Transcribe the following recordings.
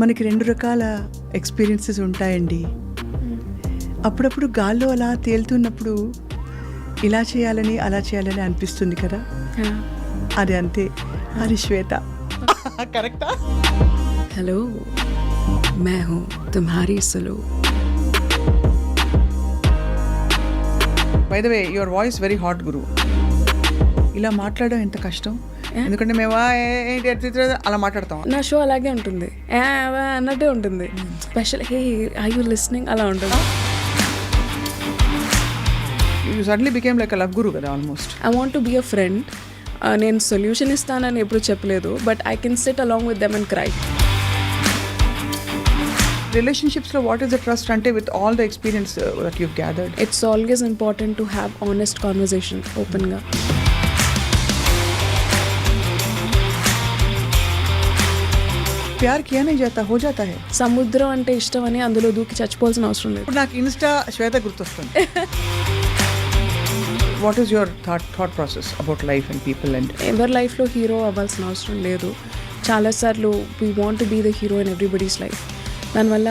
మనకి 2 రకాల ఎక్స్పీరియన్సెస్ ఉంటాయండి. అప్పుడప్పుడు గాల్లో అలా తేలుతున్నప్పుడు ఇలా చేయాలని అలా చేయాలని అనిపిస్తుంది కదా, అది అంతే. అది శ్వేత. కరెక్టా? हेलो, मैं हूँ तुम्हारी Sulu. By the way your voice very hot guru. ఇలా మాట్లాడడం ఎంత కష్టం, ఎందుకంటే మేము అలా మాట్లాడతాం. నా షో అలాగే ఉంటుంది, అన్నట్టే ఉంటుంది. Special hey are you listening అలా ఉంటుంది. You suddenly became like a love guru కదా almost. I want to be a friend. నేను సొల్యూషన్ ఇస్తానని ఎప్పుడు చెప్పలేదు, but I can sit along with them and cry. రిలేషన్షిప్స్లో వాట్ ఈస్ ద ట్రస్ట్ అంటే with all the experience that you've gathered? It's always important to have honest conversation, ఓపెన్గా. ప్యార్ కియా నహీ జాతా హో జాతా హై. సముద్రం అంటే ఇష్టం అని అందులో దూకి చచ్చిపోవాల్సిన అవసరం లేదు. ఇప్పుడు నాకు ఇన్స్టా శ్వేత గుర్తొస్తుంది. What is your thought process about life and people? And ఎవరి లైఫ్లో హీరో అవ్వాల్సిన అవసరం లేదు. చాలాసార్లు we want to be the hero in everybody's life. దానివల్ల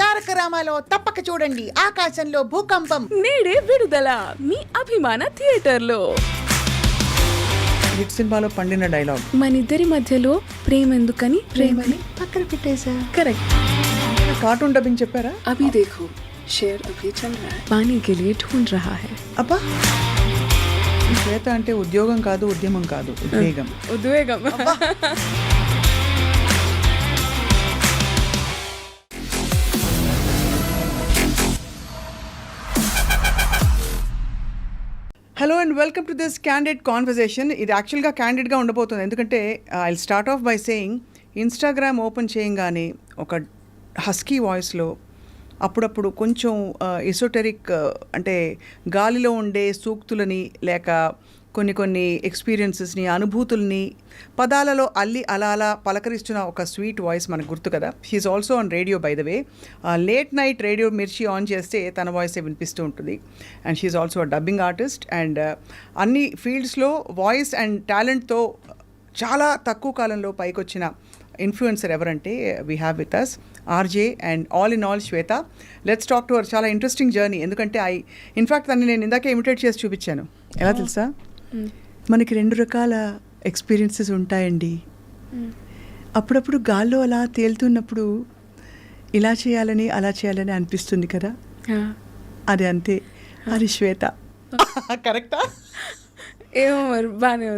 తారక రామాలో తప్పక చూడండి, ఆకాశంలో భూకంపం. నేడే విడుదల మీ అభిమాన థియేటర్లో. హిట్ సినిమాలో పండిన డైలాగ్, మనిద్దరి మధ్యలో ప్రేమ ఎందుకని ప్రేమని పక్కన పెట్టేశా. కరెక్ట్. కార్టూన్ డబ్బింగ్ చెప్పారా? అభి దేఖో షేర్ అభి చల్ రహా హై, పానీ కే లియే ఢూంఢ్ రహా హై. అబ్బా, శ్వేత అంటే ఉద్యోగం కాదు, ఉద్యమం కాదు, ఉద్వేగం. ఉద్వేగం. Hello and welcome to this candid conversation. ఇది యాక్చువల్గా క్యాండిడ్గా ఉండబోతుంది, ఎందుకంటే I start of by saying Instagram open చేయంగానే ఒక హస్కీ వాయిస్లో అప్పుడప్పుడు కొంచెం ఎసోటెరిక్ అంటే గాలిలో ఉండే సూక్తులని లేక కొన్ని ఎక్స్పీరియన్సెస్ని, అనుభూతుల్ని పదాలలో అల్లి అలా పలకరిస్తున్న ఒక స్వీట్ వాయిస్ మనకు గుర్తు కదా. He's also on radio by the way. Late night radio Mirchi on చేస్తే తన వాయిసే వినిపిస్తూ ఉంటుంది. And she's also a dubbing artist. And అన్ని ఫీల్డ్స్లో వాయిస్ అండ్ టాలెంట్తో చాలా తక్కువ కాలంలో పైకొచ్చిన ఇన్ఫ్లుయెన్సర్ ఎవరంటే we have with us RJ and all in all Shweta. Let's talk to our. చాలా ఇంట్రెస్టింగ్ జర్నీ, ఎందుకంటే ఇన్ఫ్యాక్ట్ దాన్ని నేను ఇందాకే ఇమిటేట్ చేసి చూపించాను. ఎలా తెలుసా, మనకి 2 రకాల ఎక్స్పీరియన్సెస్ ఉంటాయండి. అప్పుడప్పుడు గాల్లో అలా తేలుతున్నప్పుడు ఇలా చేయాలని అలా చేయాలని అనిపిస్తుంది కదా, అది అంతే. అది శ్వేత. కరెక్టా? ఏమో మరి బానే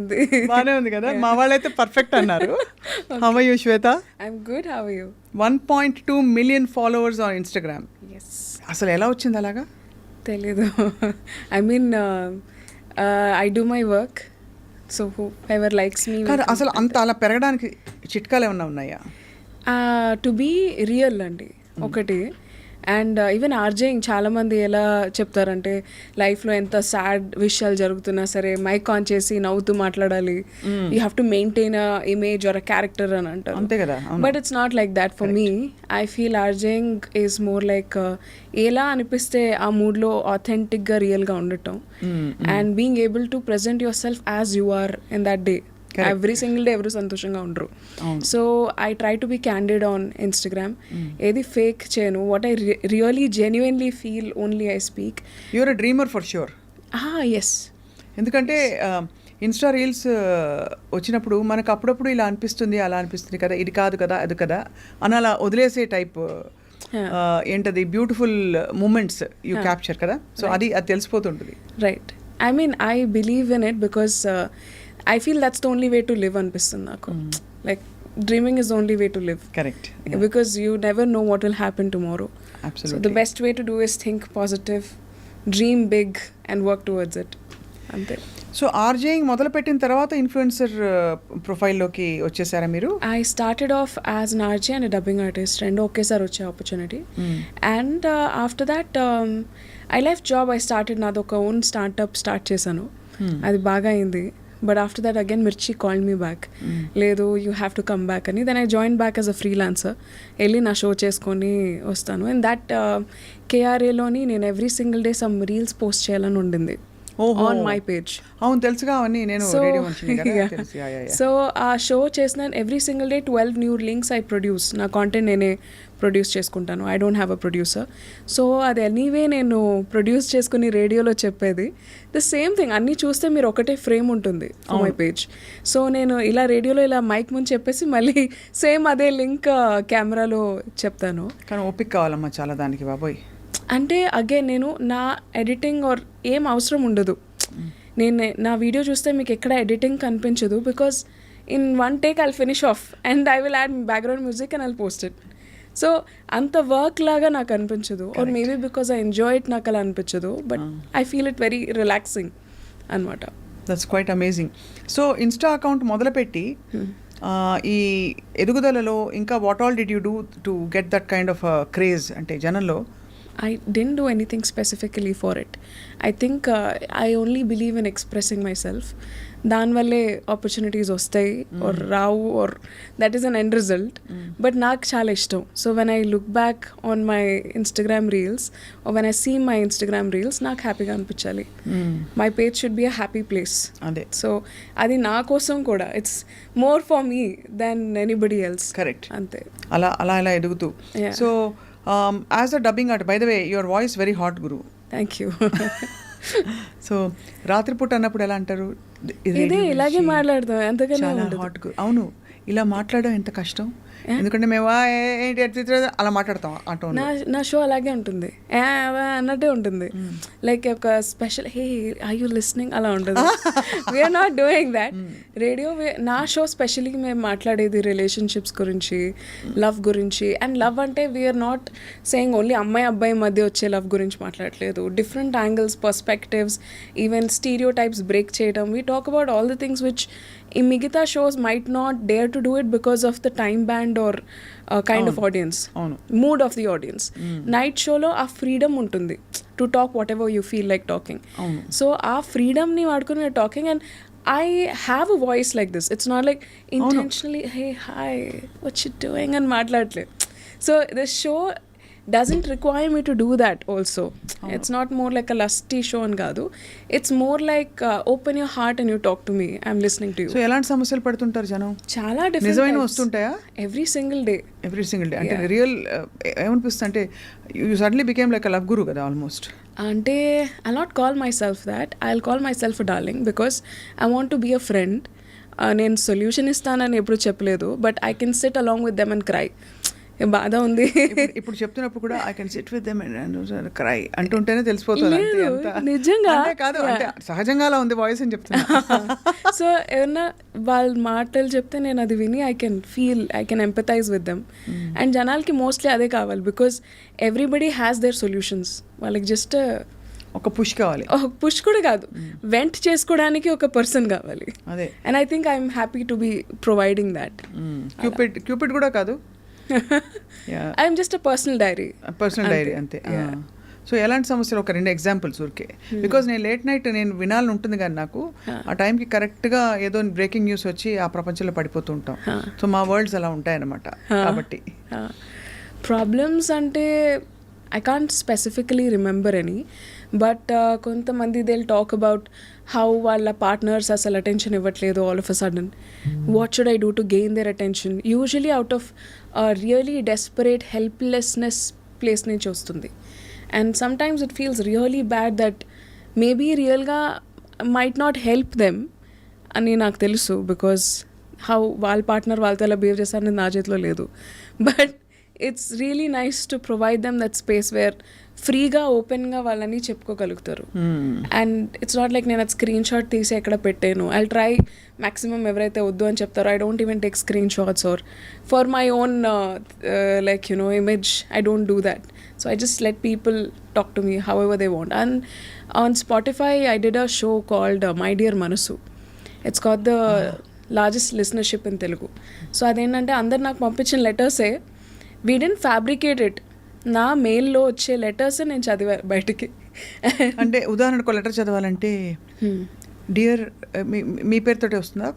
ఉంది కదా. మా వాళ్ళైతే పర్ఫెక్ట్ అన్నారు. How are you Shweta? I'm good. How are you? 1.2 million followers on Instagram. Yes. అసలు ఎలా వచ్చింది అలాగా? తెలీదు. I mean I do my work, so whoever likes me. కాదు, అసలు అంత అలా పెరగడానికి చిట్కాలు ఏమన్నా ఉన్నాయా? టు బీ రియల్ అండి ఒకటి. అండ్ ఈవెన్ ఆర్జేయింగ్ చాలామంది ఎలా చెప్తారంటే లైఫ్లో ఎంత సాడ్ విషయాలు జరుగుతున్నా సరే మైక్ ఆన్ చేసి నవ్వుతూ మాట్లాడాలి, you have to maintain a image or a character అని అంటారు. అంతే కదా. But it's not like that for me. I feel RJing is more like ఎలా అనిపిస్తే ఆ మూడ్లో ఆథెంటిక్గా రియల్గా ఉండటం and being able to present your self as you are in that day. Every single day ఎవరు సంతోషంగా ఉండరు. So I try to be candid on Instagram. ఏది ఫేక్ చేయను. What I really genuinely feel only I speak. You're a dreamer for sure. Yes. ఎందుకంటే insta reels వచ్చినప్పుడు మనకు అప్పుడప్పుడు ఇలా అనిపిస్తుంది అలా అనిపిస్తుంది కదా, ఇది కాదు కదా అది కదా అని అలా వదిలేసే టైప్ ఏంటది బ్యూటిఫుల్ మూమెంట్స్ యూ క్యాప్చర్ కదా. సో అది తెలిసిపోతుంటుంది. Right. I mean I believe in it because I feel that's the only way to live అనిపిస్తుంది నాకు. Like dreaming is the only way to live. Correct. Yeah. Because you never know what will happen tomorrow. Absolutely. So the best way to do is think positive, dream big and work towards it. అంతే. So RJing మొదలుపెట్టిన తర్వాత influencer ప్రొఫైల్లోకి వచ్చేసారా మీరు? I started off as an RJ and dubbing artist, రెండు ఒకేసారి వచ్చే opportunity. And after that I left job. I started నాది ఒక ఓన్ స్టార్ట్అప్ స్టార్ట్ చేశాను. అది బాగా అయింది. But after that again Mirchi called me back. Ledu, you have to come back ani. Then I joined back as a freelancer. Elli na show cheskoni ostanu. And that KRA loni nenu every single day some reels post cheyalani undindi. ఓహో. On my page. అవును తెలుసుగా అవన్నీ, నేను radio మంచిని కదా తెలుసు. So ఆ show చేసిన every single day 12 new links I produce. నా కాంటెంట్ నేనే ప్రొడ్యూస్ చేసుకుంటాను. I don't have a producer. So అది ఎనీవే నేను ప్రొడ్యూస్ చేసుకుని రేడియోలో చెప్పేది ద సేమ్ థింగ్. అన్నీ చూస్తే మీరు ఒకటే ఫ్రేమ్ ఉంటుంది మై పేజ్. సో నేను ఇలా రేడియోలో ఇలా మైక్ ముందు చెప్పేసి మళ్ళీ సేమ్ అదే లింక్ కెమెరాలో చెప్తాను. కానీ ఓపిక కావాలమ్మా చాలా దానికి బాబోయ్. అంటే అగైన్ నేను నా ఎడిటింగ్ ఆర్ ఏం అవసరం ఉండదు. నేను నా వీడియో చూస్తే మీకు ఎక్కడ ఎడిటింగ్ కనిపించదు. Because in one take I'll finish off and I will add background music and I'll post it. So అంత వర్క్ లాగా నాకు అనిపించదు. Or maybe because I enjoy it నాకు అలా అనిపించదు. But I feel it very relaxing అనమాట. That's quite amazing. So Insta account మొదలుపెట్టి ఈ ఎదుగుదలలో ఇంకా what all did you do to get that kind of craze అంటే జనంలో? I didn't do anything specifically for it. I think I only believe in expressing myself. దానివల్లే opportunities వస్తాయి or రావు or that is an end result. But నాకు చాలా ఇష్టం. So when I look back on my Instagram reels or when I see my Instagram reels నాకు హ్యాపీగా అనిపించాలి. My page should be a happy place. అదే. So అది నా కోసం కూడా it's more for me than anybody else. Correct. అంతే. అలా అలా అలా ఎదుగుతూ. So as a dubbing artist, by the way your voice very hot Guru. Thank you. So రాత్రిపూట అన్నప్పుడు ఎలా అంటారు? ఇదే ఇలాగే మాట్లాడతాం. ఎంతకన్నా చాలా హాట్ గురు. అవును, ఇలా మాట్లాడడం ఎంత కష్టం. ఎందుకంటే మేము అలా మాట్లాడతాం ఆ టోన్. నా షో అలాగే ఉంటుంది, అన్నట్టే ఉంటుంది. లైక్ ఒక special hey are you listening అలా ఉంటుంది. We're not doing that. Radio నా షో స్పెషల్లీ మేము మాట్లాడేది రిలేషన్షిప్స్ గురించి, లవ్ గురించి. అండ్ లవ్ అంటే వీఆర్ నాట్ సేయింగ్ ఓన్లీ అమ్మాయి అబ్బాయి మధ్య వచ్చే లవ్ గురించి మాట్లాడలేదు. Different angles, perspectives, even stereotypes break చేయడం. We talk about all the things which in మిగతా షోస్ might not dare to do it because of the time band or kind of audience, mood of the audience. Night showలో ఆ freedom ఉంటుంది to talk whatever you feel like talking. So ఆ ఫ్రీడమ్ని వాడుకుని we're talking and I have a voice like this. It's not like intentionally hey hi what you doing and మాట్లాడలే. So the show doesn't require me to do that also. It's not more like a lusty show and kaadu. It's more like open your heart and you talk to me. I'm listening to you. So ఎలాంటి సమస్యలు పడుతుంటారు జనం? చాలా different నిజమైన types. వస్తుంటాయా? Every single day. అంటే real ఏమనిపిస్తుంది అంటే you suddenly became like a love guru కదా ఆల్మోస్ట్. అంటే I'll not call myself that. I'll call myself a darling because I want to be a friend. నేను సొల్యూషన్ ఇస్తానని ఎప్పుడు చెప్పలేదు. But I can sit along with them and cry. బాధ ఉంది ఇప్పుడు చెప్తున్నప్పుడు కూడా I can sit with them and cry అంటుంటేనే తెలిసిపోతుంది. నిజంగా కాదు అంటే సహజంగా అలా ఉంది వాయిస్ అని చెప్తున్నా. సో ఏమన్నా వాళ్ళ మాటలు చెప్తే నేను అది విని I can feel, I can empathise with them. And జనాలకి మోస్ట్లీ అదే కావాలి because everybody has their solutions. వాళ్ళకి జస్ట్ ఒక పుష్ కావాలి. పుష్ కూడా కాదు, వెంట్ చేసుకోవడానికి ఒక పర్సన్ కావాలి. అదే. And I think I'm happy to be providing that. Cupid కూడా కాదు, I'm just a personal diary అంతే. సో ఎలాంటి సమస్యలు ఒక 2 ఎగ్జాంపుల్స్ ఊరికే, బికాజ్ నేను లేట్ నైట్ నేను వినాలని ఉంటుంది కానీ నాకు ఆ టైంకి కరెక్ట్గా ఏదో బ్రేకింగ్ న్యూస్ వచ్చి ఆ ప్రపంచంలో పడిపోతూ ఉంటాం. సో మా వరల్డ్స్ అలా ఉంటాయన్నమాట. కాబట్టి ప్రాబ్లమ్స్ అంటే I can't specifically remember any. But కొంతమంది they will talk about how వాళ్ళ పార్ట్నర్స్ అసలు అటెన్షన్ ఇవ్వట్లేదు all of a sudden. What should I do to gain their attention? Usually out of really desperate helplessness place నుంచి వస్తుంది. And sometimes it feels really bad that maybe రియల్గా might not help them అని నాకు తెలుసు. Because how వాళ్ళ partner వాళ్ళతో ఎలా behave చేస్తారనేది నా చేతిలో లేదు. But it's really nice to provide them that space where ఫ్రీగా ఓపెన్గా వాళ్ళని చెప్పుకోగలుగుతారు. అండ్ ఇట్స్ నాట్ లైక్ నేను అది స్క్రీన్ షాట్ తీసి ఎక్కడ పెట్టాను. ఐ ట్రై మ్యాక్సిమం ఎవరైతే వద్దు అని చెప్తారో I don't even take screen shots or for my own like image I don't do that. So I just let people talk to me however they want. And on Spotify, I did a show called My Dear Manasu. It's got the largest listenership in Telugu. So అదేంటంటే అందరు నాకు పంపించిన లెటర్సే, we didn't fabricate it. నా మెయిల్లో వచ్చే letters నేను చదివా బయటికి. అంటే ఉదాహరణకు లెటర్ చదవాలంటే డియర్ మీ పేరుతోటే వస్తుందా?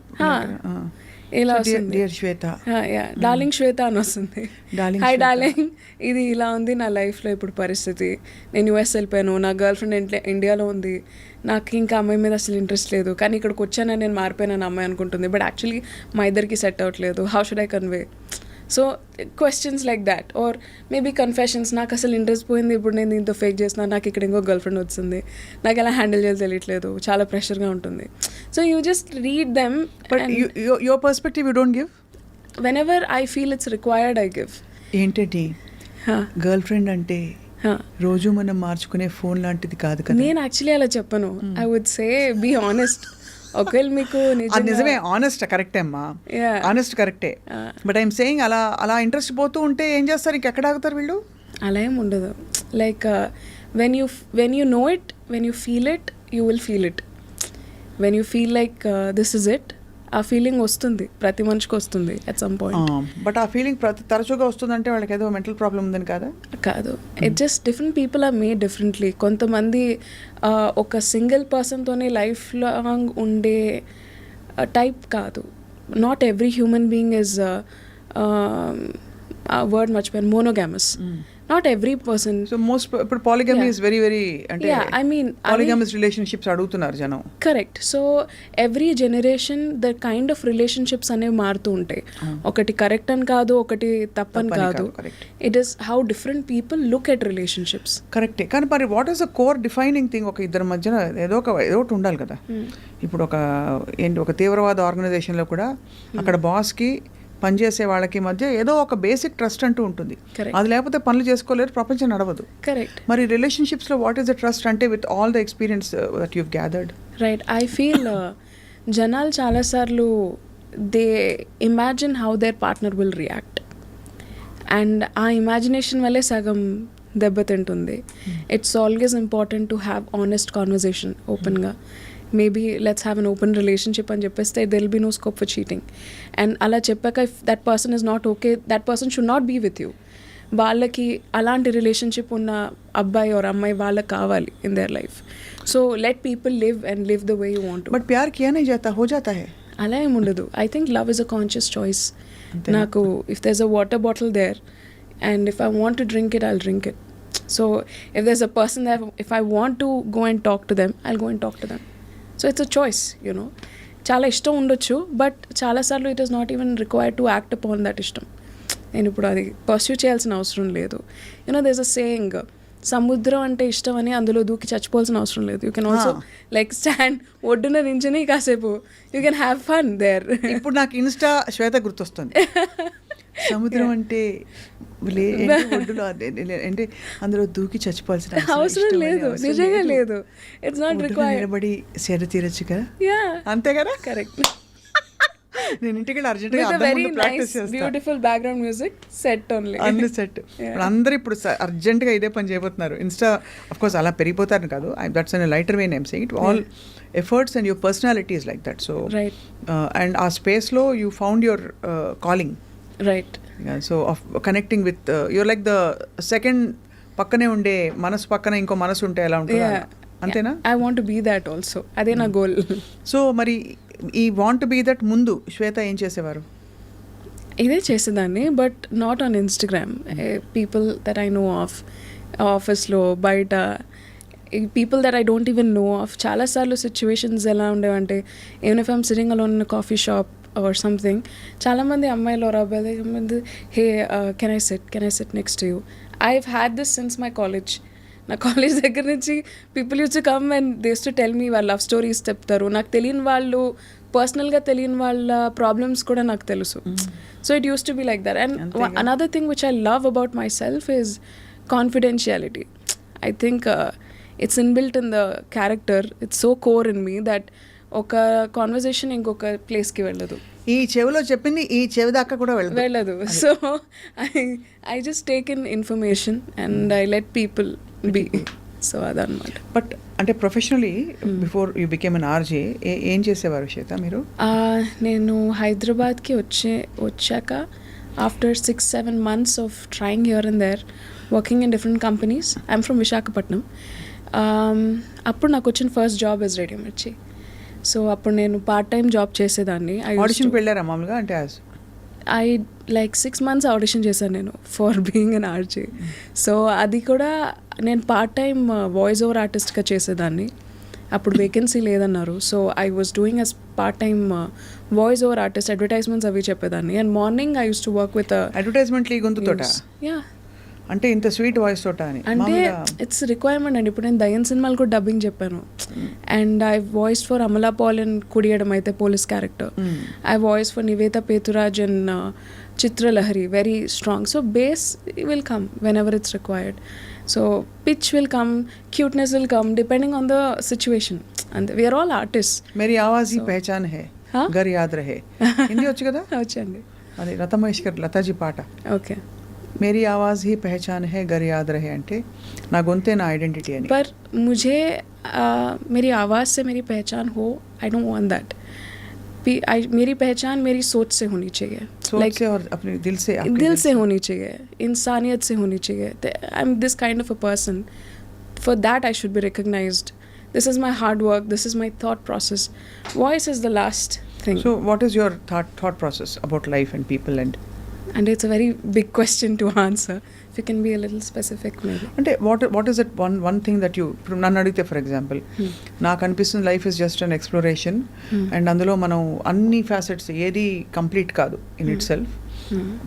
ఇలా So, వస్తుంది. dear Swetha. డార్లింగ్ శ్వేత అని వస్తుంది. Darling hi Swetha. డార్లింగ్, ఇది ఇలా ఉంది నా లైఫ్లో ఇప్పుడు పరిస్థితి. నేను యూఎస్ వెళ్ళిపోయాను, నా గర్ల్ ఫ్రెండ్ ఇండియాలో ఉంది, నాకు ఇంకా అమ్మాయి మీద అసలు ఇంట్రెస్ట్ లేదు, కానీ ఇక్కడికి వచ్చానని నేను మారిపోయానని అమ్మాయి అనుకుంటుంది, బట్ యాక్చువల్లీ మా ఇద్దరికి సెట్ అవ్వట్లేదు. How should I convey? So questions like that, or maybe confessions. నాకు అసలు ఇంట్రెస్ట్ పోయింది, ఇప్పుడు నేను దీంతో ఫేక్ చేస్తున్నాను, నాకు ఇక్కడ ఇంకో గర్ల్ ఫ్రెండ్ వచ్చింది, నాకు ఎలా హ్యాండిల్ చేయాలి తెలియట్లేదు, చాలా ప్రెషర్గా ఉంటుంది. So you just read them. But your perspective you don't give? whenever I feel it's required, I give. ఏంటంటే గర్ల్ ఫ్రెండ్ అంటే రోజు మనం మార్చుకునే ఫోన్ లాంటిది కాదు కదా. నేను యాక్చువల్లీ అలా చెప్పను. I would say be honest. ఒకవేళ మీకు అది నిజమే, ఆనెస్ట్ కరెక్టే అమ్మా, ఆనెస్ట్ కరెక్టే. బట్ ఐఎమ్ సేయింగ్ అలా ఇంట్రెస్ట్ పోతూ ఉంటే ఏం చేస్తారు, ఇంకెక్కడ ఆగుతారు వీళ్ళు? అలా ఏం ఉండదు. Like when you know it, when you feel it, you will feel it. When you feel like this is it, ఆ ఫీలింగ్ వస్తుంది, ప్రతి మనిషికి వస్తుంది అట్ సమ్ పాయింట్. బట్ ఆ ఫీలింగ్ తరచుగా వస్తుందంటే వాళ్ళకి ఏదో మెంటల్ ప్రాబ్లం ఉందని కాదా? కాదు, it just different people are made differently. కొంతమంది ఒక సింగిల్ పర్సన్తోనే లైఫ్ లాంగ్ ఉండే టైప్ కాదు. Not every human being is word మర్చిపోయాను, monogamous. Not every person. So most ఇప్పుడు పాలిగమీ ఇస్ వెరీ వెరీ, అంటే ఐ మీన్ పాలిగమస్ రిలేషన్షిప్స్ అడుగుతున్నారు జనం. Correct. So every generation the kind of relationships అనేవి మారుతూ ఉంటాయి. ఒకటి కరెక్ట్ అని కాదు, ఒకటి తప్పని కాదు. It is how different people look at relationships. కరెక్టే, కానీ మరి what is the core defining thing? ఒక ఇద్దరి మధ్యన ఏదో ఒకటి ఉండాలి కదా. ఇప్పుడు ఒక తీవ్రవాద ఆర్గనైజేషన్లో కూడా అక్కడ బాస్కి పనిచేసే వాళ్ళకి మధ్య ఏదో ఒక బేసిక్ ట్రస్ట్ అంటూ ఉంటుంది. అది లేకపోతే పనులు చేసుకోలేరు, ప్రపంచం నడవదు. కరెక్ట్. మరి రిలేషన్షిప్స్లో వాట్ ఈస్ ద ట్రస్ట్ అంటే with all the experience that you've gathered? Right. I feel జనాలు చాలాసార్లు they imagine how their partner will react, and ఆ ఇమాజినేషన్ వల్లే సగం దెబ్బతింటుంది. It's always important to have honest conversation ఓపెన్గా. Maybe let's have an open relationship అని చెప్పేస్తే there will be no scope for cheating. And అలా చెప్పాక if that person is not okay, that person should not be with you. వాళ్ళకి అలాంటి relationship ఉన్న అబ్బాయి or అమ్మాయి వాళ్ళకి కావాలి in their life. So let people live and live the way you want. But ప్యార్ కియా నహీ జాతా, హో జాతా హై. అలా ఏమి ఉండదు. I think love is a conscious choice. నాకు if there is a water bottle there and if I want to drink it, I'll drink it. So if there is a person that if I want to go and talk to them, I'll go and talk to them. So it's a choice, you know. చాలా ఇష్టం ఉండొచ్చు, but చాలాసార్లు it is not even required to act upon that ఇష్టం. నేను ఇప్పుడు అది pursue చేయాల్సిన అవసరం లేదు. You know there is a saying, సముద్రం అంటే ఇష్టం అని అందులో దూకి చచ్చిపోవాల్సిన అవసరం లేదు. You can also like stand ఒడ్డున నించుని కాసేపు you can have fun there. ఇప్పుడు నాకు ఇన్స్టా శ్వేత గుర్తొస్తుంది. సముద్రం అంటే ఒడ్డులో అంటే అందులో దూకి చచ్చిపోవాల్సిన అవసరం లేదు, నిజంగా లేదు. It's not required. నిలబడి సేద తీరొచ్చు కదా. అంతే కదా. కరెక్ట్. నేను ఇంటికి అర్జెంట్గా ప్రాక్టీస్ చేస్తాను. Beautiful background music set only. అన్ని సెట్. అందరూ ఇప్పుడు అర్జెంట్గా ఇదే పని చేయబోతున్నారు. ఇన్స్టా ఆఫ్ కోర్స్ అలా పెరిగిపోతారు కాదు, that's an lighter way name saying it. All efforts and your personality is like that. So and ఆ స్పేస్లో you found your calling. Right. So of connecting with your like the second పక్కనే ఉండే మనసు పక్కన ఇంకో మనసు ఉంటే ఎలా ఉంటుంది, అంతేనా? I want be that also. అదే నా గోల్. సో మరి ఈ వాంట్ బీ దట్ ముందు శ్వేత ఏం చేసేవారు? ఇదే చేసేదాన్ని, but not on Instagram. People that I know of, ఆఫీస్లో, బయట, people that I don't even know of. చాలాసార్లు సిచ్యువేషన్స్ ఎలా ఉండేవంటే, even if I'm sitting alone in coffee shop or something, చాలామంది అమ్మాయిలు ఆర్ అబ్బాయిలు, hey can I sit next to you. I have had this since my college. నా college దగ్గర నుంచి people used to come and they used to tell me వాళ్ళ love stories చెప్తారు. నాకు తెలియని వాళ్ళు, పర్సనల్గా తెలియని వాళ్ళ ప్రాబ్లమ్స్ కూడా నాకు తెలుసు. So it use to be like that. And another thing which I love about my self is confidentiality. I think it's inbuilt in the character. It's so core in me that ఒక conversation ఇంకొక ప్లేస్కి వెళ్ళదు. ఈ చెవిలో చెప్పింది ఈ చెవి దాకా కూడా వెళ్ళదు. So I just take in information and I let people be. So అదనమాట. బట్ అంటే professionally before you became an RJ ఏం చేసేవారు శ్వేత మీరు? నేను హైదరాబాద్కి వచ్చాక after 6-7 months of trying here and there, working in different companies. I'm from Visakhapatnam. అప్పుడు నాకు వచ్చిన first job is radio Mirchi. So అప్పుడు నేను పార్ట్ టైం జాబ్ చేసేదాన్ని. ఆడిషన్కి వెళ్ళారా మామూలుగా అంటే ఐ లైక్ 6 months ఆడిషన్ చేశాను నేను for being an RJ. So అది కూడా నేను పార్ట్ టైం వాయిస్ ఓవర్ ఆర్టిస్ట్గా చేసేదాన్ని. అప్పుడు వేకెన్సీ లేదన్నారు. So I was doing as part time voice over artist, advertisements అవి చెప్పేదాన్ని. And morning I use to work with అడ్వర్టైజ్మెంట్లు ఈ గొంతుతోట యా అంటే ఇంత స్వీట్ వాయిస్ తోట అని అంటే ఇట్స్ రిక్వైర్మెంట్ అండి. ఇప్పుడు నేను దయ్యం సినిమాలు కూడా డబ్బింగ్ చెప్పాను. And I voice for Amala Paul and కుడియడం అయితే police character. I voice for Nivetha Pethuraj and Chitralahari, very strong. So base will come whenever it's required. So pitch will come, cuteness will come depending on the situation. And we are all artists. मेरी आवाज़ ही पहचान है, घर याद रहे. హిందీ వచ్చు కదా? వచ్చండి. అది లతా మంగేష్కర్ లతాజీ పాట. ఓకే. मेरी आवाज़ ही पहचान है, घर याद रहे అంటే నా గొంతే నా ఐడెంటిటీ అని. पर मुझे मेरी आवाज़ से मेरी पहचान हो, आई डोंट वांट दैट. मेरी पहचान मेरी सोच से होनी चाहिए, सोच से और अपने दिल से, दिल से होनी चाहिए, इंसानियत से होनी चाहिए. I am this kind of a person. For that I should be recognised. This is my hard work, this is my thought process. Voice is the last thing. So what is your thought process about life and people and it's a very big question to answer. If you can be a little specific maybe. అంటే what is that one thing that you ఇప్పుడు నన్ను అడిగితే for example నాకు అనిపిస్తుంది life is just an exploration and అందులో మనం అన్ని facets ఏది కంప్లీట్ కాదు ఇన్ ఇట్ సెల్ఫ్.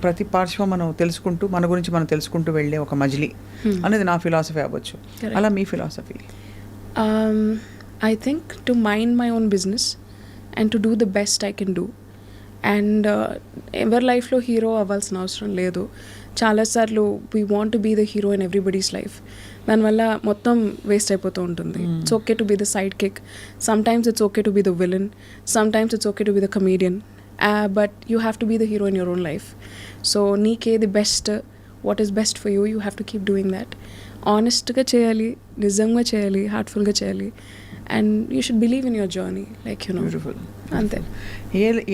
ప్రతి పార్శ్వం మనం తెలుసుకుంటూ మన గురించి మనం తెలుసుకుంటూ వెళ్ళే ఒక మజిలీ అనేది నా ఫిలాసఫీ అవ్వచ్చు. అలా మీ philosophy? I think to mind my own business and to do the best I can do. And ఎవరి లైఫ్లో హీరో అవ్వాల్సిన అవసరం లేదు. చాలాసార్లు we want to be the hero in everybody's life. దానివల్ల మొత్తం వేస్ట్ అయిపోతూ ఉంటుంది. It's okay to be the sidekick, sometimes it's okay to be the villain, sometimes it's okay to be the comedian, but you have to be the hero in your own life. So నీకేది best, what is best for you, you have to keep doing that. ఆనెస్ట్గా చేయాలి, నిజంగా చేయాలి, హార్ట్ఫుల్గా చేయాలి. And you should believe in your journey, like you know. Beautiful. అంతే.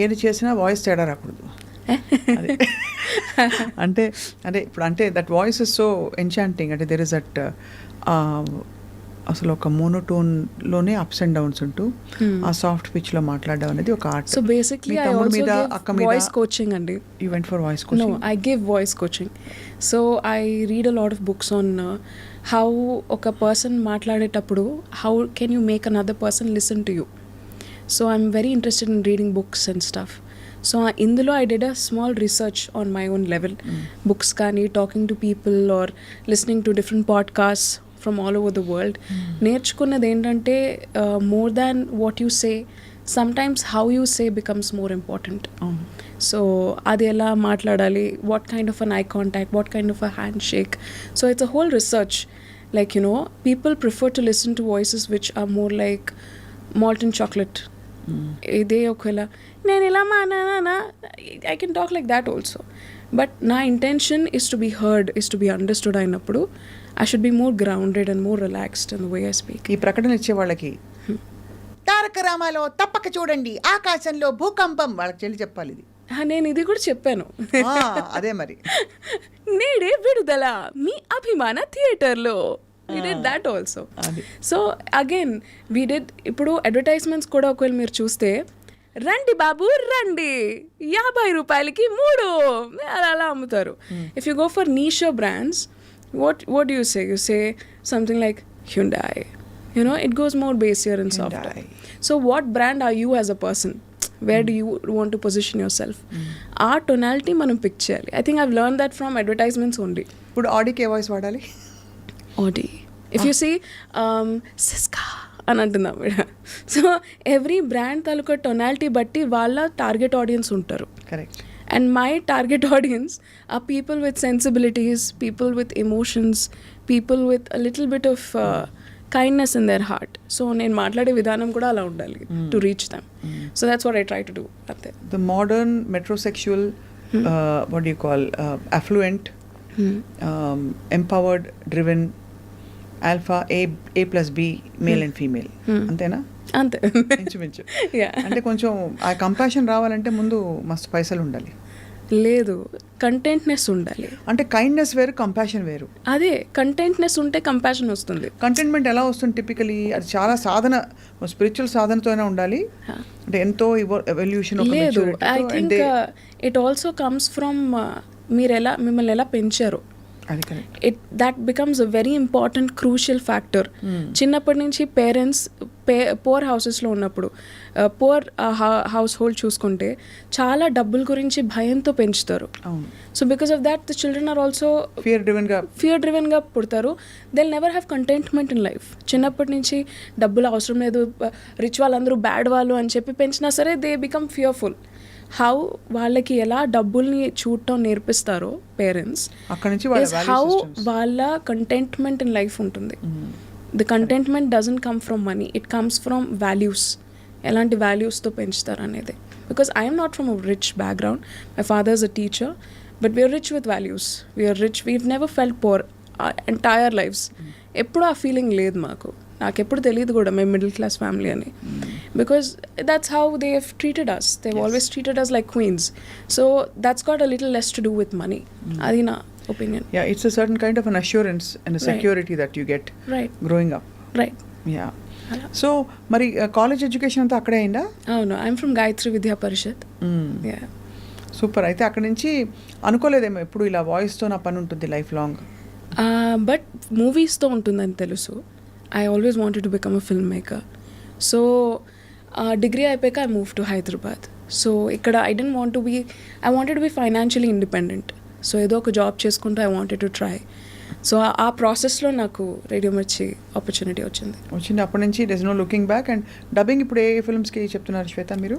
ఏది చేసినా వాయిస్ తేడా రాకూడదు. అంటే ఇప్పుడు అంటే that voice is so enchanting. అంటే దెర్ ఇస్ దట్ అసలు ఒక మోనోటోన్లోనే అప్స్ అండ్ డౌన్స్ ఉంటూ ఆ సాఫ్ట్ పిచ్లో మాట్లాడడం అనేది ఒక art. So basically I also give voice coaching అండి. You went for voice coaching? No, I give voice coaching. So I read a lot of books on how ఒక person మాట్లాడేటప్పుడు how can you make another person listen to you. So I'm very interested in reading books and stuff. So ఇందులో I did a small research on my own level. Books కానీ, talking to people are listening to different podcast from all over the world. నేర్చుకున్నది ఏంటంటే more than what you say, sometimes how you say becomes more important. So అది ఎలా మాట్లాడాలి, what kind of an eye contact, what kind of a hand shake. So it's a whole research. Like, you know, people prefer to listen to voices which are more like molten chocolate. ఇదే ఒకవేళ నేను ఇలా మానా I can talk like that also. But నా intention is to be heard, is to be understood అయినప్పుడు I should be more grounded and more relaxed in the way I speak. ఈ ప్రకటన ఇచ్చే వాళ్ళకి తారక రామాలో తప్పక చూడండి, ఆకాశంలో భూకంపం, వాళ్ళకి చెల్లి చెప్పాలి ఇది. నేను ఇది కూడా చెప్పాను. అదే మరి నేడే విడుదల మీ అభిమాన థియేటర్లో. We did that also. So again we did. ఇప్పుడు అడ్వర్టైజ్మెంట్స్ కూడా ఒకవేళ మీరు చూస్తే, రండి బాబు రండి, 50 రూపాయలకి 3 అలా అమ్ముతారు. ఇఫ్ యూ గో ఫర్ నీషో brands, what do you say? You say something like Hyundai. You know, it goes more basier and softer. So what brand are you as a person? Where do you want to position yourself? ఆ tonality మనం pick చేయాలి. I think I've learn that from advertisements only. ఇప్పుడు ఆడీకి ఏ voice వాడాలి? Audi. If you see Syska అని అంటున్నాం. So every brand తాలూకా టొనాలిటీ బట్టి వాళ్ళ టార్గెట్ ఆడియన్స్ ఉంటారు. Correct. And my target audience are people with sensibilities, people with emotions, people with a little bit of kindness in their heart. So నేను మాట్లాడే విధానం కూడా అలా ఉండాలి to reach them. So that's what I try to do. The modern metrosexual, what do you call, affluent, empowered, driven, alpha, A plus B, male and female. అంతేనా? అంతే. ఇంచుమించు. అంటే కొంచెం ఆ కంపాషన్ రావాలంటే ముందు మస్తు పైసలు ఉండాలి. లేదు, కంటెంట్నెస్ ఉండాలి. అంటే కైండ్నెస్ వేరు, కంపాషన్ వేరు. అదే కంటెంట్నెస్ ఉంటే కంపాషన్ వస్తుంది. కంటెంట్మెంట్ ఎలా వస్తుంది టిపికలీ? అది చాలా సాధన, స్పిరిచువల్ సాధనతోనే ఉండాలి. అంటే ఎంతో ఎవల్యూషన్. లేదు, I think it also comes from మిమ్మల్ని ఎలా పెంచారు. That becomes a very important crucial factor. చిన్నప్పటి నుంచి పేరెంట్స్ పోర్ హౌసెస్లో ఉన్నప్పుడు, పోర్ హౌస్ హోల్డ్ చూసుకుంటే చాలా డబ్బుల గురించి భయంతో పెంచుతారు. So because of that the children are also fear డ్రివెన్గా పుడతారు. They never have contentment in life. చిన్నప్పటి నుంచి డబ్బులు అవసరం లేదు, రిచ్ వాళ్ళందరూ బ్యాడ్ వాళ్ళు అని చెప్పి పెంచినా సరే దే బికమ్ ఫియర్ఫుల్. హౌ వాళ్ళకి ఎలా డబ్బుల్ని చూడటం నేర్పిస్తారో పేరెంట్స్, హౌ వాళ్ళ కంటెంట్మెంట్ ఇన్ లైఫ్ ఉంటుంది. The contentment doesn't come from money, it comes from values. ఎలాంటి వాల్యూస్తో పెంచుతారు అనేది. Because I'm not from a rich background, my father is a teacher, but we're rich with values. We're rich, we've never felt poor entire lifes. ఎప్పుడు ఆ feeling లేదు మాకు. నాకెప్పుడు తెలియదు కూడా మేము మిడిల్ క్లాస్ ఫ్యామిలీ అని. Because that's how they have treated as. They always treated us like queens. So that's got a little less to do with money. అది నా opinion. Yeah, it's a certain kind of an assurance and a security that you get growing up. Right. Yeah. So మరి college education అంతా అక్కడే అయిందా? అవును, I'm from Gayatri విద్యా పరిషత్. Super. అయితే అక్కడ నుంచి అనుకోలేదేమో ఎప్పుడు ఇలా వాయిస్తో నా పని ఉంటుంది లైఫ్ లాంగ్? బట్ మూవీస్తో ఉంటుందని తెలుసు. I always wanted to become a filmmaker. So degree అయిపోయాక I moved to Hyderabad. So ఇక్కడ I wanted to be financially independent. So ఏదో ఒక జాబ్ చేసుకుంటూ I wanted to try. So ఆ ప్రాసెస్లో నాకు రేడియో మిర్చి ఆపర్చునిటీ వచ్చింది. అప్పటి నుంచి there is no looking back. And dubbing ఇప్పుడు ఏ ఫిల్మ్స్కి చెప్తున్నారు శ్వేత మీరు?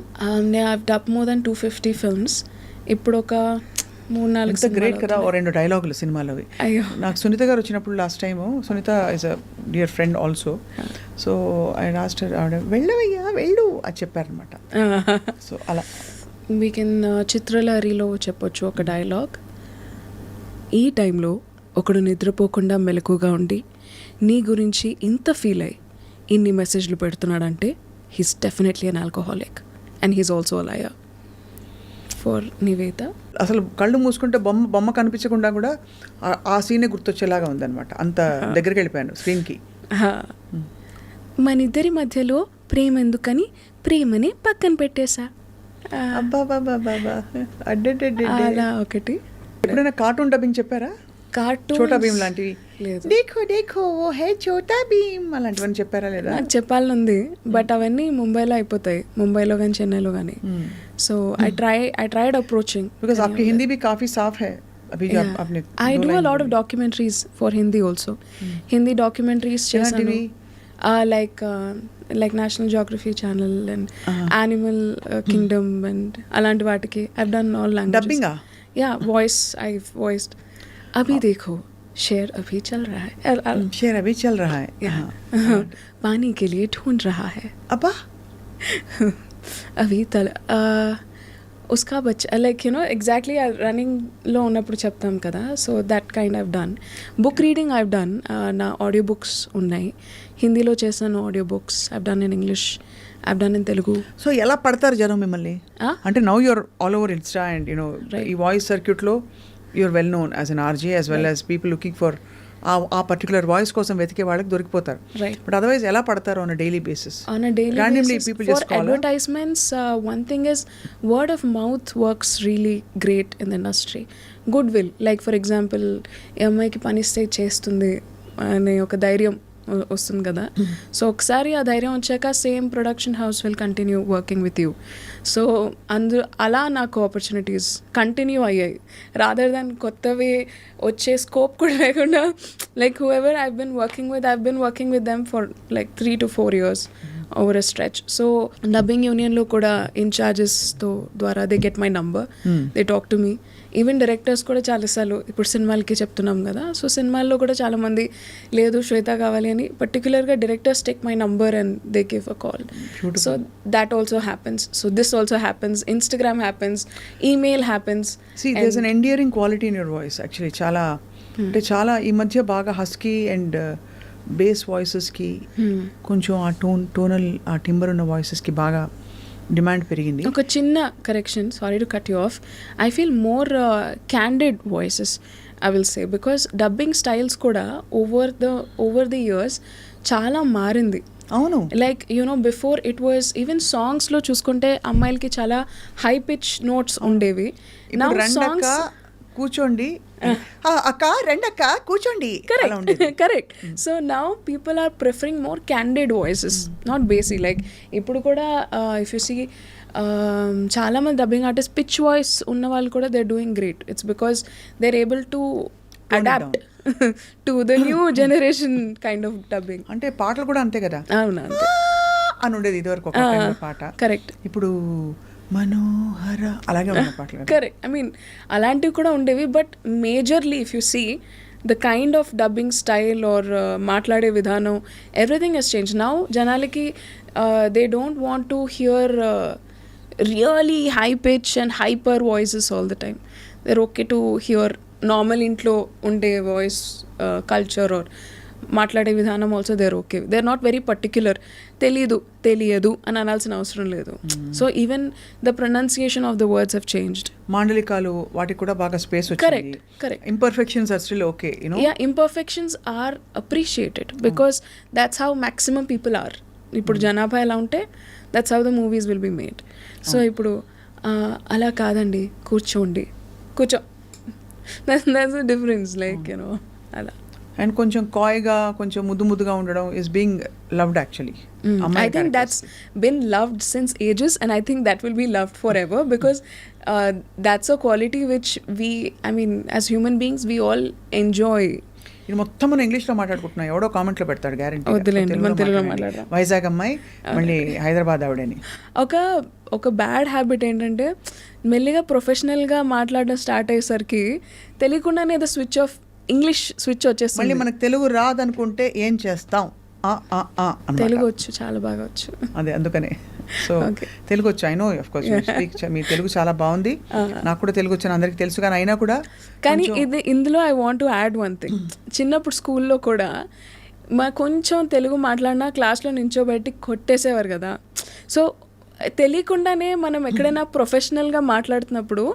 I've dubbed more than 250 films. ఇప్పుడు ఒక 3-4 గ్రేట్ కదా. 2 డైలాగులు సినిమాలోవి. నాకు సునీత గారు వచ్చినప్పుడు last time, Sunitha is a dear friend also. So I last ఆవిడ వెళ్ళవయ్యా వెళ్ళు అని చెప్పారనమాట. సో అలా వీ కెన్ చిత్రలహరిలో చెప్పొచ్చు ఒక డైలాగ్. ఈ టైంలో ఒకడు నిద్రపోకుండా మెలకుగా ఉండి నీ గురించి ఇంత ఫీల్ అయ్యి ఇన్ని మెసేజ్లు పెడుతున్నాడంటే he's definitely an alcoholic and he's also a liar. For Nivetha అసలు కళ్ళు మూసుకుంటే బొమ్మ కనిపించకుండా కూడా ఆ సీనే గుర్తొచ్చేలాగా ఉందన్నమాట. అంత దగ్గరికి వెళ్ళిపోయాను స్క్రీన్కి. మనిద్దరి మధ్యలో ప్రేమ ఎందుకని ప్రేమని పక్కన పెట్టేశా. అలా ఒకటి. ఎప్పుడైనా కార్టూన్ డబ్బింగ్ చెప్పారా? కార్టూన్ చోటా భీమ్ లాంటివి? లేదు. దేఖో దేఖో ఓ హే చోటా భీమ్ అలాంటివన్నీ చెప్పారా లేదా? నాకు చెప్పాలనుంది, బట్ అవన్నీ ముంబైలో అయిపోతాయి, ముంబైలో కానీ చెన్నైలో కానీ. So I tried approaching. Because आपकी हिंदी भी काफी साफ है अभी जो आपने. I do a lot of documentaries for Hindi also. Hindi documentaries చేశాను. like National Geography Channel and Animal Kingdom and అలాంటి వాటికి I've done all languages. డబ్బింగా? Yeah, voice. I've voiced. अभी देखो शेर अभी चल रहा है. शेर अभी चल रहा है. पानी के लिए ढूंढ रहा है. अब्बा अभी उसका बच्चा లైక్ యూనో ఎగ్జాక్ట్లీ రన్నింగ్లో ఉన్నప్పుడు చెప్తాం కదా. So that kind I've done. Book reading I've done. నా ఆడియో బుక్స్ ఉన్నాయి. హిందీలో చేశాను audio books. I've done in English, I've done in Telugu. So ఎలా పడతారు జనం మిమ్మల్ని? అంటే now you're all over Insta and you know ఈ వాయిస్ సర్క్యూట్లో you're well known as an RJ as well as people looking for ఆ పర్టికులర్ వాయిస్ కోసం వెతికే వాళ్ళకి దొరికిపోతారు. బట్ అదర్వైజ్ ఎలా పడతారు on a daily basis? Randomly people just call. For advertisements, one thing is word of mouth works really great in the industry. Goodwill, like for example, ఈ అమ్మాయికి పనిస్తే చేస్తుంది అనే ఒక ధైర్యం వస్తుంది కదా. సో ఒకసారి ఆ ధైర్యం వచ్చాక same production house will continue working with you. So అలా నాకు ఆపర్చునిటీస్ కంటిన్యూ అయ్యాయి, రాదర్ దాన్ కొత్తవి వచ్చే స్కోప్ కూడా లేకుండా. Like who ever I've been working with them for like 3 to 4 years over a stretch. So dubbing యూనియన్లో కూడా ఇన్ఛార్జెస్తో ద్వారా they get my number, they talk to me. Even directors కూడా చాలాసార్లు ఇప్పుడు సినిమాలకి చెప్తున్నాం కదా. సో సినిమాల్లో కూడా చాలామంది లేదు శ్వేత కావాలి అని పర్టికులర్గా directors take my number and they give a call. So that also happens. So this also happens. Instagram happens, email happens. See, there's an endearing quality in your voice actually. చాలా అంటే చాలా ఈ మధ్య బాగా హస్కీ అండ్ బేస్ వాయిసెస్కి కొంచెం ఆ tonal ఆ timber ఉన్న వాయిసెస్కి బాగా డిమాండ్ పెరిగింది. ఒక చిన్న correction, sorry to cut you of. I feel more candid voices I will say, because dubbing styles కూడా ఓవర్ ది ఇయర్స్ చాలా మారింది. అవును, like you know before it was even సాంగ్స్లో చూసుకుంటే అమ్మాయిలకి చాలా హై పిచ్ నోట్స్ ఉండేవి. నా సాంగ్స్ కూర్చోండి అక్క, రెండక్క కూర్చోండి, correct. So now people are preferring more candid voices, not basic. Like ఇప్పుడు కూడా ఇఫ్ యూ సీ చాలామంది డబ్బింగ్ ఆర్టిస్ట్ పిచ్ వాయిస్ ఉన్న వాళ్ళు కూడా they are doing great. It's because they are able to adapt to the new generation kind of dubbing. అంటే పాటలు కూడా అంతే కదా, అవునా, అంతే అని ఉండేది ఇదివరకు ఒక పాట. కరెక్ట్. ఇప్పుడు మనోహర అలాగే ఉన్న పాటలు. కరెక్ట్. ఐ మీన్ అలాంటివి కూడా ఉండేవి, but majorly if you see the kind of dubbing style or మాట్లాడే విధానం, ఎవ్రీథింగ్ హెస్ చేంజ్. నౌ జనాలకి they don't want to hear really high pitch and hyper voices all the time. They're okay to hear normal ఇంట్లో ఉండే voice culture or మాట్లాడే విధానం also they're okay. They are not very particular. తెలియదు అని అనాల్సిన అవసరం లేదు. So even the pronunciation of the words have changed. మాండలికాలు వాటికి కూడా బాగా స్పేస్ వచ్చింది. Correct. Imperfections are still okay, you know. Yeah, imperfections are appreciated because that's how maximum people are. ఇప్పుడు జనాభా ఎలా ఉంటే that's how the movies will be made. So ఇప్పుడు అలా కాదండి, కూర్చో that's the difference, like you know, అలా. And కొంచెం కాయ్గా, కొంచెం ముద్దుగా ఉండడం is being loved actually. I think that's been loved since ages, and I think that will be loved forever because that's a quality which as human beings we all enjoy. ఇది మొత్తం మనం ఇంగ్లీష్లో మాట్లాడుకుంటున్నాం, ఎవడో కామెంట్లో పెడతాడు గ్యారెంటీ. తెలుగులో మాట్లాడదాం. వైజాగ్ అమ్మాయి మళ్ళీ హైదరాబాద్ ఆవిడని. ఒక బ్యాడ్ హ్యాబిట్ ఏంటంటే మెల్లిగా ప్రొఫెషనల్గా మాట్లాడడం స్టార్ట్ అయ్యేసరికి తెలియకుండానే ఏదో ఇంగ్లీష్ స్విచ్ వచ్చేస్తుంది. మళ్ళీ మనకు తెలుగు రాదనుకుంటే ఏం చేస్తాం? తెలుగు వచ్చు, చాలా బాగా వచ్చు. అదే అందుకనే. సో తెలుగు వచ్చు, ఐ నో ఆఫ్ కోర్స్ మీ తెలుగు చాలా బాగుంది, నాకు కూడా తెలుగు వచ్చాను, అందరికి తెలుసు. కానీ అయినా కూడా కానీ ఇందులో I want to add one thing. చిన్నప్పుడు స్కూల్లో కూడా కొంచెం తెలుగు మాట్లాడినా క్లాస్లో నించోబెట్టి కొట్టేసేవారు కదా. సో తెలియకుండానే మనం ఎక్కడైనా ప్రొఫెషనల్గా మాట్లాడుతున్నప్పుడు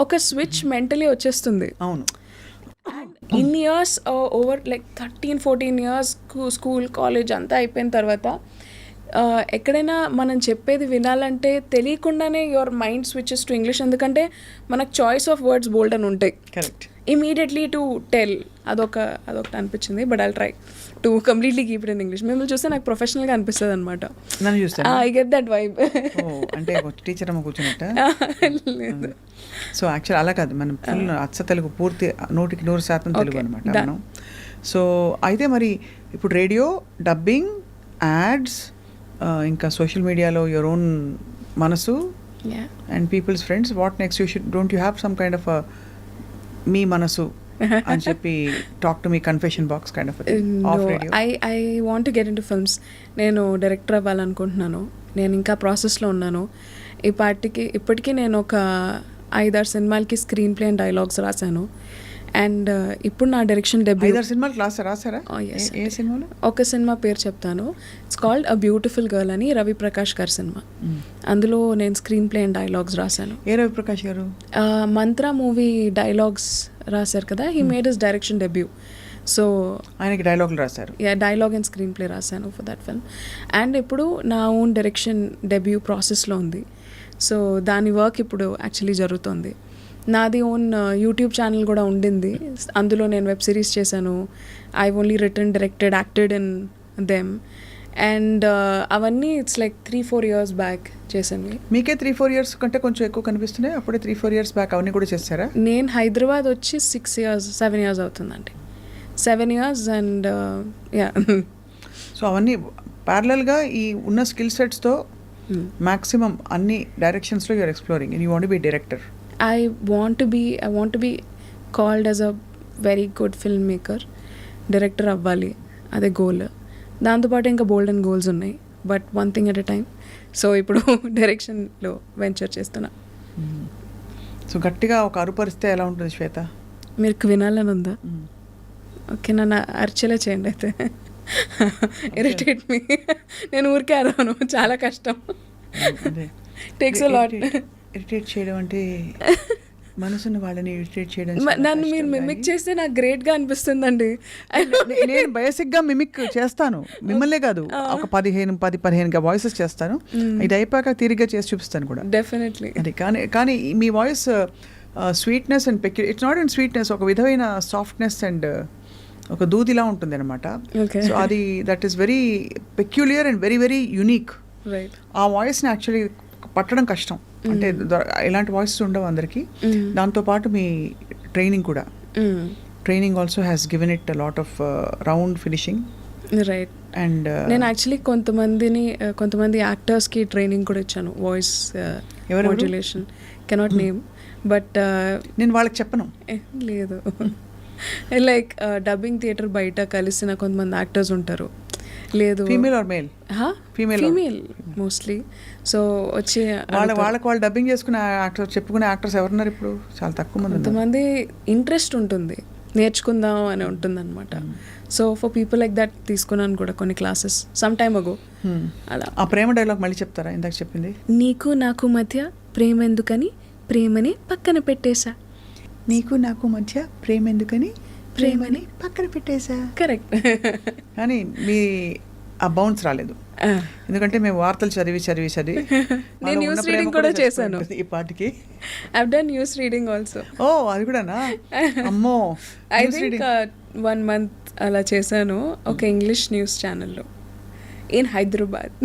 ఒక స్విచ్ మెంటలీ వచ్చేస్తుంది. అవును. In years over like 13-14 years school college అంతా అయిపోయిన తర్వాత ఎక్కడైనా మనం చెప్పేది వినాలంటే తెలియకుండానే your mind switches to English. ఎందుకంటే మనకు చాయిస్ ఆఫ్ వర్డ్స్ బోల్డ్ అని ఉంటాయి. కరెక్ట్. ఇమీడియట్లీ టు టెల్ అదొకటి అనిపించింది. But I'll try to completely keep it in English. మిమ్మల్ని చూస్తే నాకు ప్రొఫెషనల్గా అనిపిస్తుంది అనమాట. నన్ను చూస్తే ఐ గెట్ దట్ వైబ్. అంటే టీచర్ అమ్మ కూర్చున్నట్ట. సో యాక్చువల్ అలా కాదు, మనం ఫుల్ అచ్చ తెలుగు, పూర్తి 100% తెలుగు అనమాట మనం. సో అయితే మరి ఇప్పుడు రేడియో, డబ్బింగ్, యాడ్స్, ఇంకా సోషల్ మీడియాలో యువర్ ఓన్ మనసు and peoples friends, what next? Don't you have some kind of మీ మనసు అని చెప్పి talk to me confession box kind of of radio? I want to get in to films. నేను director అవ్వాలనుకుంటున్నాను. నేను ఇంకా ప్రాసెస్లో ఉన్నాను. ఇప్పటికీ నేను ఒక 5-6 సినిమాలకి స్క్రీన్ ప్లే అండ్ డైలాగ్స్ రాశాను. అండ్ ఇప్పుడు నా డైరెక్షన్ డెబ్యూ. 5-6 సినిమాలు రాసారా? ఏ సినిమాలు? ఒక సినిమా పేరు చెప్తాను. It's called a beautiful girl అని, రవి ప్రకాష్ గారి సినిమా. అందులో నేను స్క్రీన్ ప్లే అండ్ డైలాగ్స్ రాశాను. ఏ రవి ప్రకాష్ గారు? మంత్ర మూవీ డైలాగ్స్ రాశారు కదా, he made his direction debut. So ఆయనకి డైలాగులు రాశారు. డైలాగ్ అండ్ స్క్రీన్ ప్లే రాశాను ఫర్ దట్ ఫిల్మ్. అండ్ ఇప్పుడు నా ఓన్ డైరెక్షన్ డెబ్యూ ప్రాసెస్లో ఉంది. సో దాని వర్క్ ఇప్పుడు యాక్చువల్లీ జరుగుతుంది. నాది ఓన్ యూట్యూబ్ ఛానల్ కూడా ఉండింది. అందులో నేను వెబ్ సిరీస్ చేశాను. I only return, directed, acted in them. And అవన్నీ ఇట్స్ లైక్ 3-4 years బ్యాక్ చేశాను. మీకే 3-4 years కంటే కొంచెం ఎక్కువ కనిపిస్తున్నాయి. అప్పుడే 3-4 years బ్యాక్ అవన్నీ కూడా చేశారా? నేను హైదరాబాద్ వచ్చి 7 years అవుతుందండి. 7 years అండ్ యా. సో అవన్నీ ప్యారలల్గా ఈ ఉన్న స్కిల్ సెట్స్తో మ్యాక్సిమం అన్ని డైరెక్షన్స్లో you're exploring and you want be director. I want to be called as a very good filmmaker. Director అవ్వాలి, అదే గోల్. దాంతోపాటు ఇంకా బోల్డ్ అండ్ గోల్స్ ఉన్నాయి, but one thing at a time. So ఇప్పుడు డైరెక్షన్లో వెంచర్ చేస్తున్నా. సో గట్టిగా ఒక అరుపరిస్తే ఎలా ఉంటుంది శ్వేత? మీకు వినాలని ఉందా? ఓకే, నన్ను అరిచేలా చేయండి అయితే. Irritate me. నేను ఊరికే అరవను, చాలా కష్టం. అదే టేక్స్ అ లాట్. ఇరిటేట్ చేయడం అంటే మనసున్న వాళ్ళని ఇరిటేట్ చేయడం నన్ను మీరు మిమిక్ చేస్తే నాకు గ్రేట్గా అనిపిస్తుందండి. నేను బేసిక్గా మిమిక్ చేస్తాను, మిమ్మల్నే కాదు, ఒక 15 వాయిసెస్ చేస్తాను. ఇది అయిపోయాక తీరిగ్గా చేసి చూపిస్తాను కూడా. డెఫినెట్లీ. అది కానీ మీ voice sweetness and it's not and sweetness, ఒక విధమైన సాఫ్ట్నెస్ అండ్ ఒక దూదిలా ఉంటుంది అనమాట. సో అది that is very peculiar and very very unique. Right. ఆ వాయిస్ని యాక్చువల్లీ పట్టడం కష్టం, అంటే ఇలాంటి వాయిసెస్ ఉండవు అందరికీ. దాంతోపాటు మీ ట్రైనింగ్ కూడా, training also has given it a lot of round finishing. Right. And నేను యాక్చువల్లీ కొంతమంది యాక్టర్స్కి ట్రైనింగ్ కూడా ఇచ్చాను, voice modulation. Cannot name, but నేను వాళ్ళకి చెప్పను. లేదు, లైక్ డబ్బింగ్ థియేటర్ బయట కలిసిన కొంతమంది యాక్టర్స్ ఉంటారు. లేదు, female or male? Female mostly. So వచ్చి వాళ్ళు డబ్బింగ్ చేసుకునే యాక్టర్స్, చెప్పుకునే యాక్టర్స్ ఎవరున్నారు ఇప్పుడు? చాలా తక్కువ మంది. కొంతమంది ఇంట్రెస్ట్ ఉంటుంది, నేర్చుకుందాం అని ఉంటుంది అనమాట. So for people like that తీసుకున్నాను కూడా కొన్ని క్లాసెస్ సమ్ టైమ్ అగో. అలా. ఆ ప్రేమ డైలాగ్ మళ్ళీ చెప్తారా, ఇందాక చెప్పింది? నీకు నాకు మధ్య ప్రేమ ఎందుకని ప్రేమని పక్కన పెట్టేశా. నీకు నాకు మధ్య ప్రేమ ఎందుకని ప్రేమని పక్కన పెట్టేశా. కరెక్ట్. కానీ మీ ఆ బౌన్స్ రాలేదు, ఎందుకంటే మేము వార్తలు చదివి నేను న్యూస్ రీడింగ్ కూడా చేశాను ఈ పాటికి. I've done news reading also. ఓ, అది కూడానా? అమ్మో. ఐ థింక్ 1 month అలా చేశాను ఒక ఇంగ్లీష్ న్యూస్ ఛానల్లో ఇన్ హైదరాబాద్.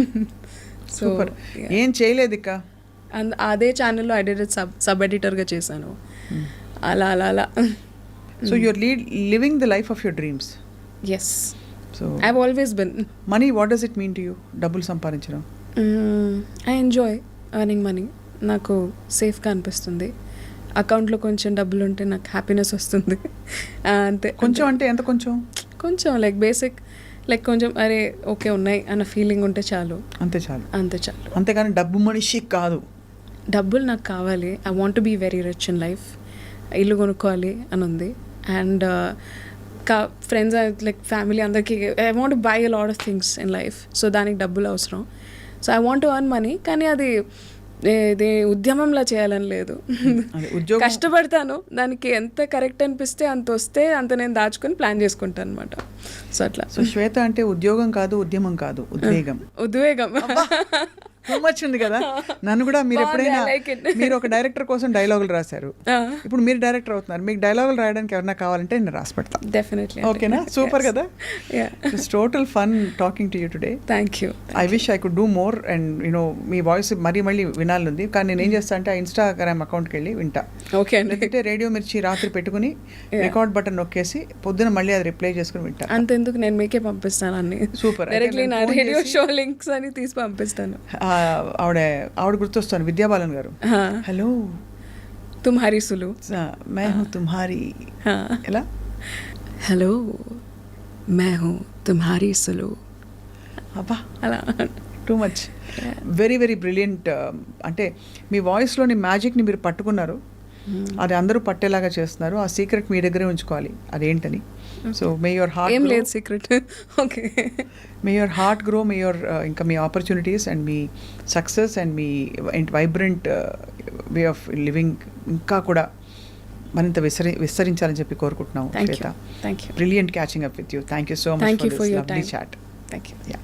సూపర్. ఏం చేయలేదు ఇక. అదే ఛానల్లో ఎడిటర్ సబ్ ఎడిటర్గా చేశాను. అలా. So you're living the life of your dreams. Yes. So I've always been. Money, what does it mean to you? డబ్బులు సంపాదించడం. I enjoy earning money. నాకు సేఫ్గా అనిపిస్తుంది. అకౌంట్లో కొంచెం డబ్బులు ఉంటే నాకు హ్యాపీనెస్ వస్తుంది. అంతే. కొంచెం అంటే ఎంత? కొంచెం లైక్ బేసిక్, లైక్ కొంచెం అరే ఓకే ఉన్నాయి అన్న ఫీలింగ్ ఉంటే చాలు. అంతే చాలు. అంతేకాని డబ్బు మనిషి కాదు. డబ్బులు నాకు కావాలి. I want to be very rich in life. ఇల్లు కొనుక్కోవాలి అని ఉంది. అండ్ ఫ్రెండ్స్ లైక్ ఫ్యామిలీ అందరికీ I want buy a lot of things in life. So దానికి డబ్బులు అవసరం. So I want to earn money. కానీ అది ఉద్యమంలా చేయాలని లేదు. కష్టపడతాను, దానికి ఎంత కరెక్ట్ అనిపిస్తే అంత వస్తే అంత నేను దాచుకొని ప్లాన్ చేసుకుంటాను అనమాట. సో అట్లా. సో శ్వేత అంటే ఉద్యోగం కాదు, ఉద్యమం కాదు, ఉద్వేగం. టూ మచ్ ఉంది కదా. నన్ను కూడా మీరు ఎప్పుడైనా మీరు ఒక డైరెక్టర్ కోసం డైలాగులు రాశారు, ఇప్పుడు మీరు డైరెక్టర్ అవుతున్నారు, మీకు డైలాగులు రాయడానికి ఎవరైనా కావాలంటే నేను రాసి పెడతాను. డెఫినెట్లీ. ఓకేనా? సూపర్ కదా. It's total fun talking to you today. Thank you. I wish I could do more and you know me voice మళ్ళీ వినాలనుంది. కానీ నేను ఏం చేస్తా అంటే ఆ ఇన్స్టాగ్రామ్ అకౌంట్కి వెళ్ళి వింటా. ఓకే. లేకపోతే రేడియో మిర్చి రాత్రి పెట్టుకుని రికార్డ్ బటన్ నొక్కేసి పొద్దున మళ్ళీ అది రిప్లై చేసుకుని వింటా. అంతెందుకు, నేను మీకే పంపిస్తాను అన్ని. సూపర్. డైరెక్ట్లీ నా రేడియో షో లింక్స్ అని తీసి పంపిస్తాను. ఆవిడ గుర్తొస్తాను, విద్యాబాలన్ గారు. హలో తుమ్హారీ సులు, मैं हूँ तुम्हारी. ఎలా? హలో मैं हूँ तुम्हारी సులు. అబ్బా, అలా. Too much. Very very brilliant. అంటే మీ వాయిస్లోని మ్యాజిక్ని మీరు పట్టుకున్నారు, అది అందరూ పట్టేలాగా చేస్తున్నారు. ఆ సీక్రెట్ మీ దగ్గరే ఉంచుకోవాలి, అదేంటని. సో మే యువర్ హార్ట్, ఏం లేదు secret. Okay. May your heart grow, may your ఇంకా మీ ఆపర్చునిటీస్ అండ్ మీ సక్సెస్ అండ్ మీ వైబ్రెంట్ వే ఆఫ్ లివింగ్ ఇంకా కూడా మరింత విస్తరించాలని చెప్పి కోరుకుంటున్నాం. Shweta, thank you. Brilliant catching up with you. Thank you so much for this lovely chat. Thank you.